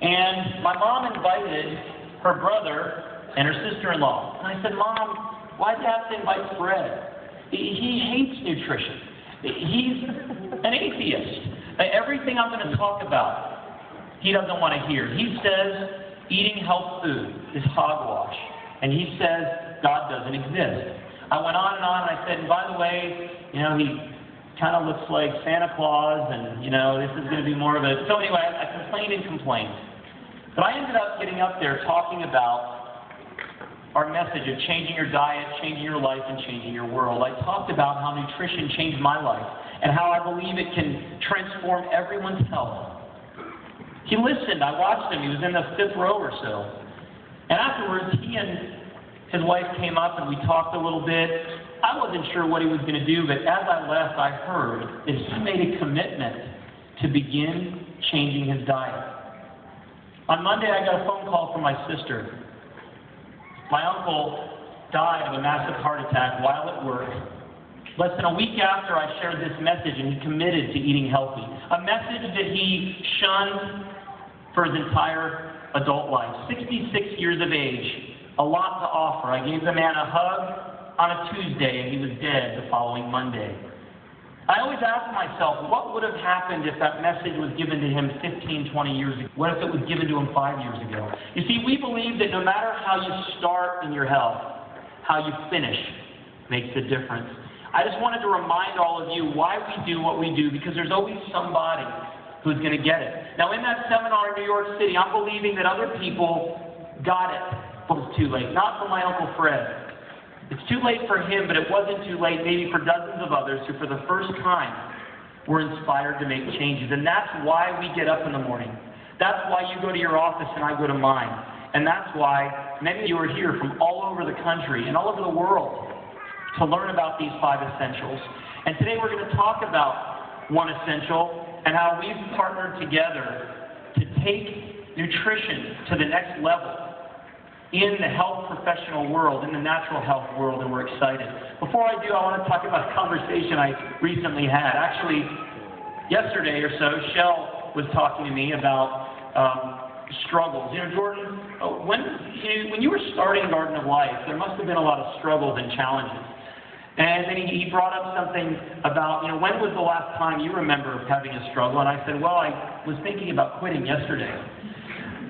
And my mom invited her brother and her sister-in-law. And I said, Mom, why do you have to invite Fred? He hates nutrition. He's an atheist. Everything I'm going to talk about, he doesn't want to hear. He says eating health food is hogwash. And he says God doesn't exist. I went on and on, and I said, and by the way, he kind of looks like Santa Claus, and, this is going to be more of a... So anyway, I complained and complained. But I ended up getting up there talking about our message of changing your diet, changing your life, and changing your world. I talked about how nutrition changed my life and how I believe it can transform everyone's health. He listened. I watched him. He was in the 5th row or so. And afterwards, he and his wife came up and we talked a little bit. I wasn't sure what he was going to do, but as I left, I heard that he made a commitment to begin changing his diet. On Monday, I got a phone call from my sister. My uncle died of a massive heart attack while at work. Less than a week after I shared this message, and he committed to eating healthy. A message that he shunned for his entire adult life. 66 years of age, a lot to offer. I gave the man a hug on a Tuesday, and he was dead the following Monday. I always ask myself, what would have happened if that message was given to him 15, 20 years ago? What if it was given to him 5 years ago? You see, we believe that no matter how you start in your health, how you finish makes a difference. I just wanted to remind all of you why we do what we do, because there's always somebody who's going to get it. Now, in that seminar in New York City, I'm believing that other people got it, but it was too late. Not for my Uncle Fred. It's too late for him, but it wasn't too late maybe for dozens of others who for the first time were inspired to make changes. And that's why we get up in the morning. That's why you go to your office and I go to mine. And that's why many of you are here from all over the country and all over the world to learn about these 5 essentials. And today we're going to talk about one essential and how we've partnered together to take nutrition to the next level in the health professional world, in the natural health world, and we're excited. Before I do, I want to talk about a conversation I recently had. Actually, yesterday or so, Shell was talking to me about struggles. Jordan, when you were starting Garden of Life, there must have been a lot of struggles and challenges. And then he brought up something about, when was the last time you remember having a struggle? And I said, well, I was thinking about quitting yesterday.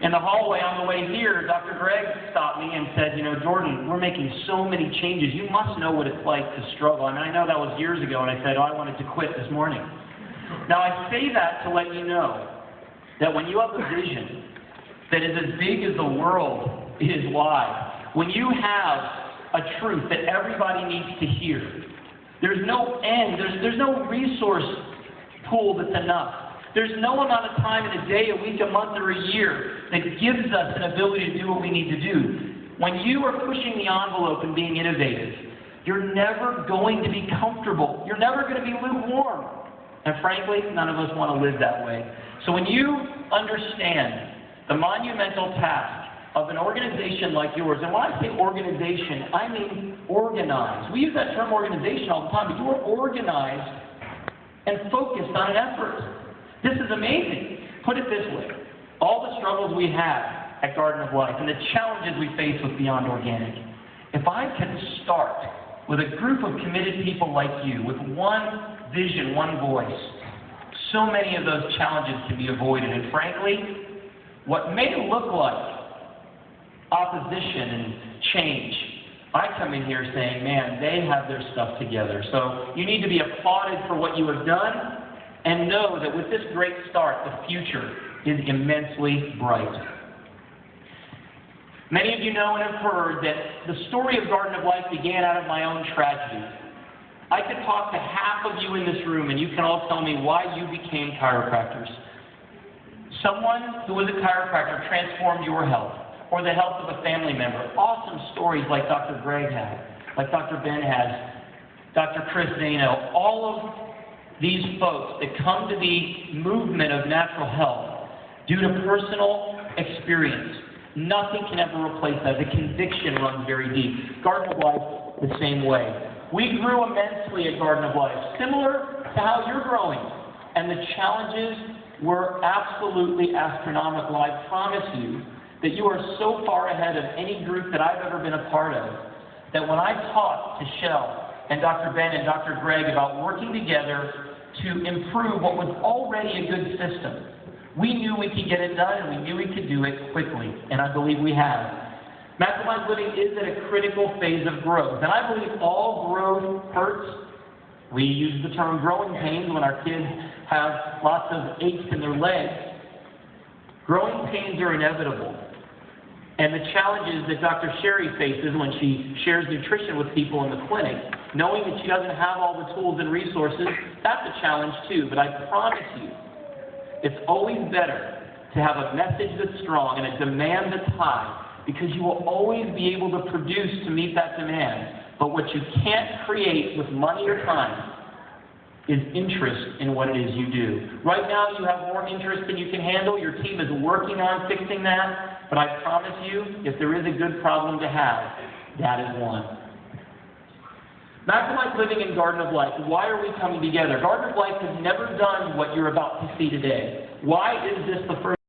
In the hallway on the way here, Dr. Greg stopped me and said, Jordan, we're making so many changes. You must know what it's like to struggle. I know that was years ago, and I said, I wanted to quit this morning. Now, I say that to let you know that when you have a vision that is as big as the world is wide, when you have a truth that everybody needs to hear, there's no end, there's no resource pool that's enough. There's no amount of time in a day, a week, a month, or a year that gives us an ability to do what we need to do. When you are pushing the envelope and being innovative, you're never going to be comfortable. You're never going to be lukewarm. And frankly, none of us want to live that way. So when you understand the monumental task of an organization like yours, and when I say organization, I mean organized. We use that term organization all the time, but you are organized and focused on an effort. This is amazing. Put it this way. All the struggles we have at Garden of Life and the challenges we face with Beyond Organic, if I could start with a group of committed people like you, with one vision, one voice, so many of those challenges can be avoided. And frankly, what may look like opposition and change, I come in here saying, man, they have their stuff together. So you need to be applauded for what you have done, and know that with this great start, the future is immensely bright. Many of you know and have heard that the story of Garden of Life began out of my own tragedy. I could talk to half of you in this room, and you can all tell me why you became chiropractors. Someone who was a chiropractor transformed your health, or the health of a family member. Awesome stories like Dr. Greg had, like Dr. Ben has, Dr. Chris Zano, all of these folks that come to the movement of natural health due to personal experience. Nothing can ever replace that. The conviction runs very deep. Garden of Life, the same way. We grew immensely at Garden of Life, similar to how you're growing. And the challenges were absolutely astronomical. I promise you that you are so far ahead of any group that I've ever been a part of, that when I talked to Shell and Dr. Ben and Dr. Greg about working together to improve what was already a good system, we knew we could get it done, and we knew we could do it quickly, and I believe we have. Maximized living is at a critical phase of growth, and I believe all growth hurts. We use the term growing pains when our kids have lots of aches in their legs. Growing pains are inevitable. And the challenges that Dr. Sherry faces when she shares nutrition with people in the clinic, knowing that she doesn't have all the tools and resources, that's a challenge too. But I promise you, it's always better to have a message that's strong and a demand that's high, because you will always be able to produce to meet that demand. But what you can't create with money or time is interest in what it is you do. Right now, you have more interest than you can handle. Your team is working on fixing that. But I promise you, if there is a good problem to have, that is one. Maximize Living in Garden of Life. Why are we coming together? Garden of Life has never done what you're about to see today. Why is this the first